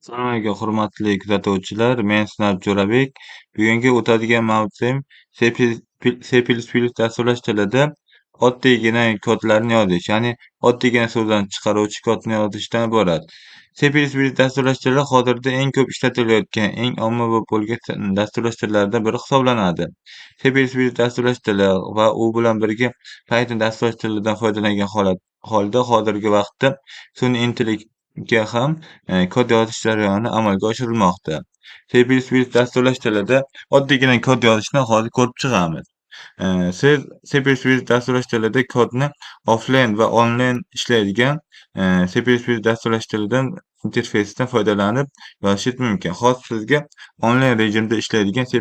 Assalomu alaykum, hurmatli kuzatuvchilar. Men Sinab Jo'rabek. Bugungi o'tadigan mavzum C++ dasturlash tilida oddiygina kodlarni yozish, ya'ni oddiygina so'zdan chiqaruvchi kodni yozishdan iborat. C++ dasturlash tili hozirda eng ko'p ishlatilayotgan, eng ommabop bo'lgan dasturlash tillaridan biri hisoblanadi. C++ dasturlash tili va u bilan birga Python dasturlash tilidan foydalangan holda hozirgi vaqtda sun'iy intellektga ham kod yozish jarayoni amalga oshirilmoqda. C++ dasturlash tilida oddiygina kod yozishni hozir ko'rib chiqamiz. Siz C++ dasturlash tilida kodni offlayn va onlayn ishlaydigan C++ dasturlash tilidan interfeysdan foydalanib yozishingiz mumkin. Hozir sizga onlayn rejimda ishlaydigan C++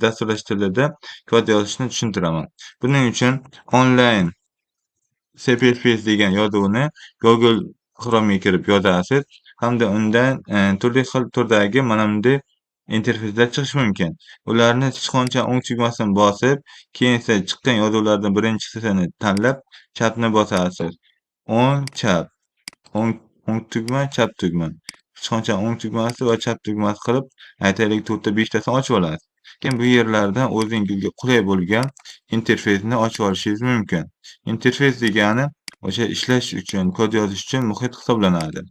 dasturlash tilida kod yozishni tushuntiraman. Buning uchun onlayn C++ degan yozuvni Google Chrome'ga kirib yozasiz hamda undan turli xil turdagi mana bunday interfeyslar chiqishi mumkin. Ularni sichqoncha o'ng tugmasini bosib, keyin esa chiqqan yozuvlardan birinchisini tanlab, chapni bosasiz. O'ng, chap, o'ng o'ng tugma, chap tugma. Sichqoncha o'ng tugmasi va chap tugmasi qilib, aytaylik 4 ta 5 tasini ochib olasiz. Keyin bu yerlardan o'zingizga qulay bo'lgan interfeysni ochib olishingiz mumkin. Interfeys degani o'sha ishlash uchun, kod yozish uchun muhit hisoblanadi.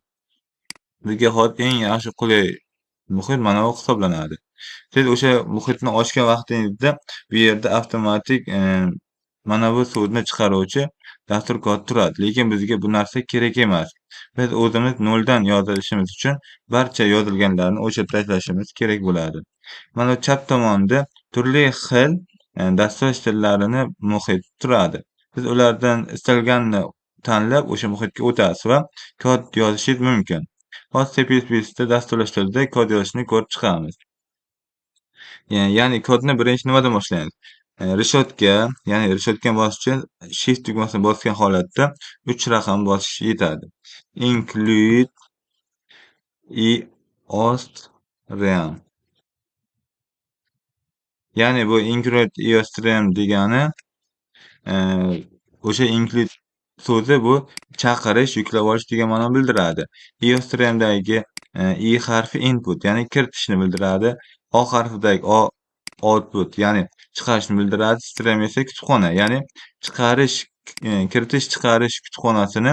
Bizga hozir eng yaxshi qulay muhit mana bu hisoblanadi. Siz o'sha muhitni ochgan vaqtingizda bu yerda avtomatik mana bu so'zni chiqaruvchi dastur kod turadi. Lekin bizga bu narsa kerak emas. Biz o'zimiz noldan yozishimiz uchun barcha yozilganlarni o'chirib tashlashimiz kerak bo'ladi. Mana chap tomonda turli xil dasturlash tillarini muhit turadi. Siz ulardan istalganini tanlab o'sha muhitga o'tasiz va kod yozishingiz mumkin. Hozir C++da dasturlash tilida kod yozishni ko'rib chiqamiz. Ya'ni kodni birinchi nimadan boshlaymiz? Reshotka, ya'ni reshotkani bosish uchun shift tugmasini bosgan holatda 3 raqam bosish yetadi. Include eostrem. Ya'ni bu include eostrem degani o'sha include so'zi bu chaqirish, yuklab olish degan ma'noni bildiradi. eostremdagi e harfi input, ya'ni kiritishni bildiradi. O harfidagi o output, ya'ni chiqarishni bildiradi. Stream esa kutubxona, ya'ni chiqarish, kiritish chiqarish kutubxonasini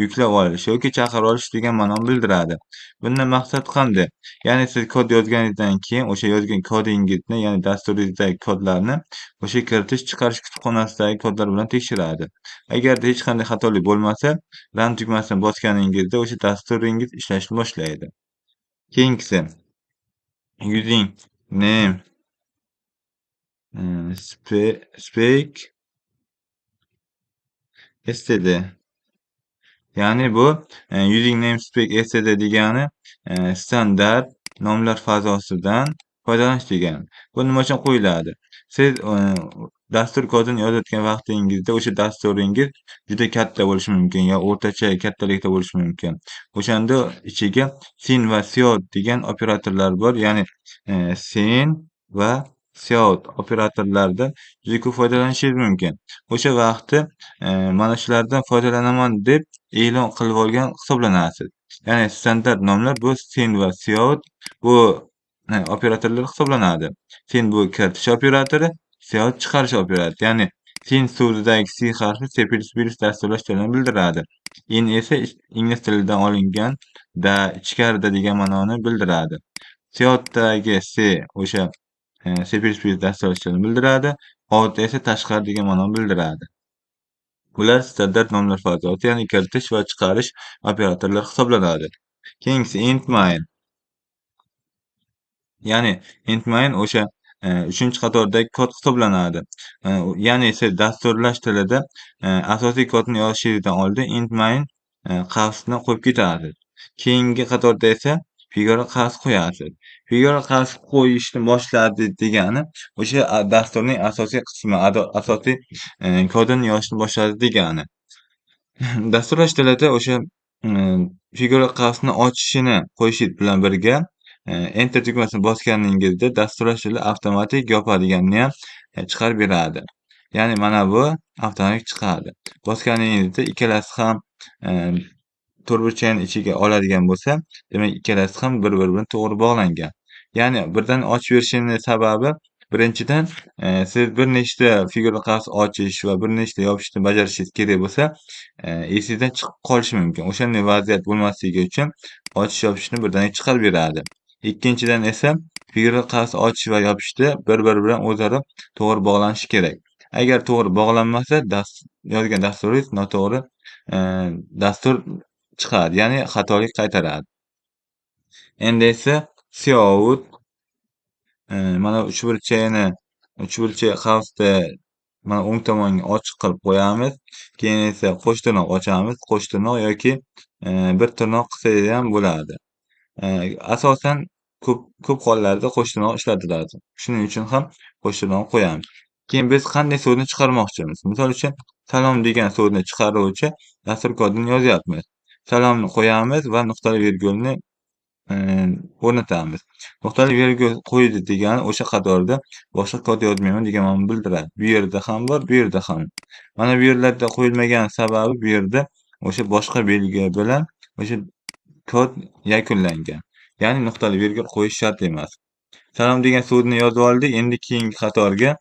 yuklab olish yoki chaqirib olish degan ma'noni bildiradi. Bundan maqsad qanday? Ya'ni siz kod yozganingizdan keyin o'sha yozgan kodingizni, ya'ni dasturingizdagi kodlarni o'sha kiritish chiqarish kutubxonasidagi kodlar bilan tekshiradi. Agarda hech qanday xatolik bo'lmasa, run tugmasini bosganingizda o'sha dasturingiz ishlashni boshlaydi. Keyingisi using name spec std. Ya'ni bu using namespec std degani standart nomlar fazosidan foydalanish degani. Bu nima uchun qo'yiladi? Siz dastur kodini yozayotgan vaqtingizda o'sha dasturingiz juda katta bo'lishi mumkin yo o'rtacha kattalikda bo'lishi mumkin. O'shanda ichiga sin va siyout degan operatorlar bor. Ya'ni sin va siyout operatorlaridan juda ko'p foydalanishingiz mumkin. O'sha vaqtda mana shulardan foydalanaman deb e'lon qilib olgan hisoblanasiz. Ya'ni standart nomlar bu sin va siyout bu operatorlar hisoblanadi. Sin bu kiritish operatori, siyout chiqarish operatori. Ya'ni sin so'zidagi C harfi C++ dasturlash tilini bildiradi. In esa ingliz tilidan olingan da, ichkarida degan ma'noni bildiradi. Siyoutdagi C o'sha C++ dasturlash tilini bildiradi. Out esa tashqari degan ma'noni bildiradi. Bular standart nomlar fazoti, ya'ni kiritish va chiqarish operatorlari hisoblanadi. Keyingisi int main. Ya'ni int main o'sha 3-qatordagi kod hisoblanadi. Ya'ni siz dasturlash tilida asosiy kodni yozishingizdan oldin int main qavsini qo'yib ketasiz. Keyingi qatorda esa figura qavs qo'yasiz. Figura qavs qo'yishni boshladi degani o'sha dasturning asosiy qismi, asosiy kodini yozishni boshladi degani. Dasturlash tilida o'sha figura qavsni ochishini qo'yishingiz bilan birga enter tugmasini bosganingizda dasturlash tili avtomatik yopadiganini ham chiqarib beradi. Ya'ni mana bu avtomatik chiqadi. Bosganingizda ikkalasi ham to'rtburchakni ichiga oladigan bo'lsa, demak ikkalasi ham bir-biri bilan to'g'ri bog'langan. Ya'ni birdan ochib berishini sababi birinchidan, siz bir nechta figurali qafs ochish va bir nechta yopishni bajarishingiz kerak bo'lsa, esingizdan chiqib qolishi mumkin. O'shanday vaziyat bo'lmasligi uchun ochish-yopishni birdaniga chiqarib beradi. Ikkinchidan esa figurali qafs ochish va yopishda bir-biri bilan o'zaro to'g'ri bog'lanishi kerak. Agar to'g'ri bog'lanmasa, yozgan dasturingiz noto'g'ri dastur chiqadi, ya'ni xatolik qaytaradi. Endi esa cout mana uchburchak qavsda mana o'ng tomonga ochiq qilib qo'yamiz. Keyin esa qo'sh tirnoq ochamiz. Qo'sh tirnoq yoki bir tirnoq qilsangiz ham bo'ladi. Asosan ko'p hollarda qo'sh tirnoq ishlatiladi. Shuning uchun ham qo'sh tirnoq qo'yamiz. Keyin biz qanday so'zni chiqarmoqchimiz? Misol uchun salom degan so'zni chiqaruvchi dastur kodini yozyapmiz. Salomni qo'yamiz va nuqtali virgulni o'rnatamiz. Nuqtali virgul qo'ydi degani o'sha qatorda boshqa kod yozmayman degan ma'noni bildiradi. Bu yerda ham bor, bu yerda ham. Mana bu yerlarda qo'yilmagan sababi bu yerda o'sha boshqa belgi bilan o'sha kod yakunlangan. Ya'ni nuqtali virgul qo'yish shart emas. Salom degan so'zni yozib oldik. Endi keyingi qatorga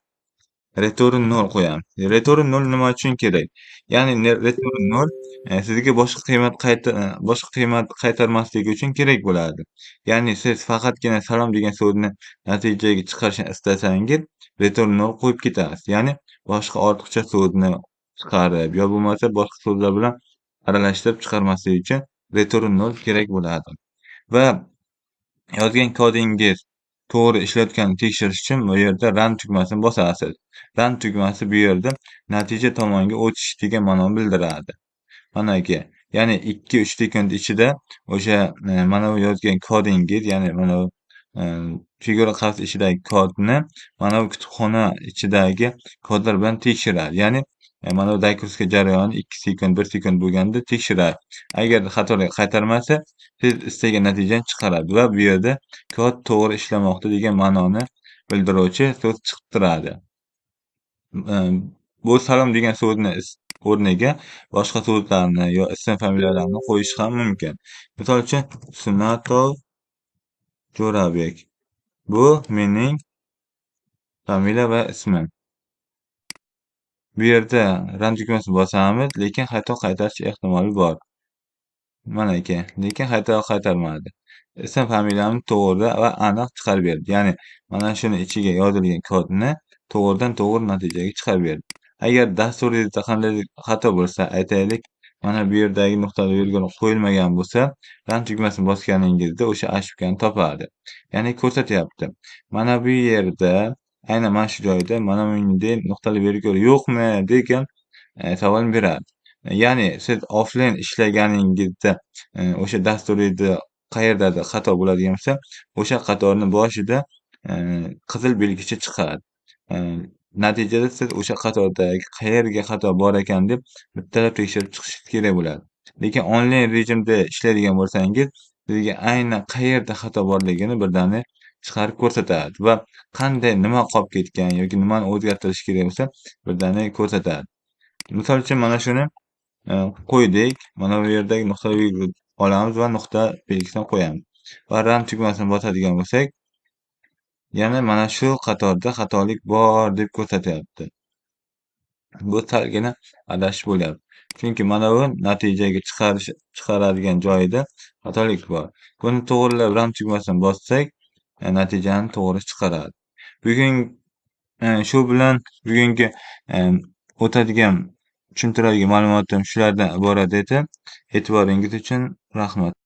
return 0 qo'yamiz. Return 0 nima uchun kerak? Ya'ni return 0 sizga boshqa qiymat qaytarmasligi uchun kerak bo'ladi. Ya'ni siz faqatgina salom degan so'zni natijaga chiqarishni istasangiz, return 0 qo'yib ketasiz. Ya'ni boshqa ortiqcha so'zni chiqarib yo bo'lmasa boshqa so'zlar bilan aralashtirib chiqarmaslik uchun return 0 kerak bo'ladi. Va yozgan kodingiz to'g'ri ishlayotganini tekshirish uchun bu yerda run tugmasini bosasiz. Run tugmasi bu yerda natija tomonga o'tish degan ma'noni bildiradi. Manaki, ya'ni 2-3 sekund ichida o'sha mana bu yozgan kodingiz, ya'ni mana bu figura qafs ichidagi kodni mana bu kutubxona ichidagi kodlar bilan tekshiradi. Ya'ni mana bu diagnostika jarayoni 2 sekund, 1 sekund bo'lganda tekshiradi. Agar xatolik qaytarmasa, siz istagan natijani chiqaradi va bu yerda kod to'g'ri ishlamoqda degan ma'noni bildiruvchi so'z chiqib turadi. Bu salom degan so'zni o'rniga boshqa so'zlarni yo ism familiyalarni qo'yish ham mumkin. Misol uchun Sunnatov Jo'rabek. Bu mening familiya va ismim. Bu yerda run tugmasini bosamiz, lekin xato qaytarish ehtimoli bor. Manaki, lekin xato qaytarmadi. Ism familiyamni to'g'ri va aniq chiqarib berdi. Ya'ni mana shuni ichiga yozilgan kodni to'g'ridan to'g'ri natijaga chiqarib berdi. Agar dasturingizda qandaydir xato bo'lsa, aytaylik, mana bu yerdagi nuqtali virgul qo'yilmagan bo'lsa, run tugmasini bosganingizda o'sha ошибкani topadi. Ya'ni ko'rsatyapti. Mana bu yerda, aynan mana shu joyda mana bunday nuqtali virgul yo'qmi degan savol beradi. Ya'ni siz offlayn ishlaganingizda o'sha dasturingizda qayerdadir xato bo'ladigan bo'lsa, o'sha qatorni boshida qizil belgicha chiqadi. Natijada siz o'sha qatordagi qayerga xato bor ekan deb bittalab tekshirib chiqishingiz kerak bo'ladi. Lekin onlayn rejimda ishlaydigan bo'lsangiz, sizga aynan qayerda xato borligini birdaniga chiqarib ko'rsatadi va qanday nima qolib ketgan yoki nimani o'zgartirish kerak bo'lsa, birdaniga ko'rsatadi. Misol uchun mana shuni qo'ydik. Mana bu yerdagi nuqta virgul olamiz va nuqta belgisini qo'yamiz. Va run tugmasini bosadigan bo'lsak, yana mana shu qatorda xatolik bor deb ko'rsatyapti. Bu salgina adashish bo'lyapti. Chunki mana bu natijaga chiqaradigan joyida xatolik bor. Buni to'g'rilab run tugmasini bossak, natijani to'g'ri chiqaradi. Shu bilan bugungi o'tadigan tushuntiradigan ma'lumotim shulardan iborat edi. E'tiboringiz uchun rahmat.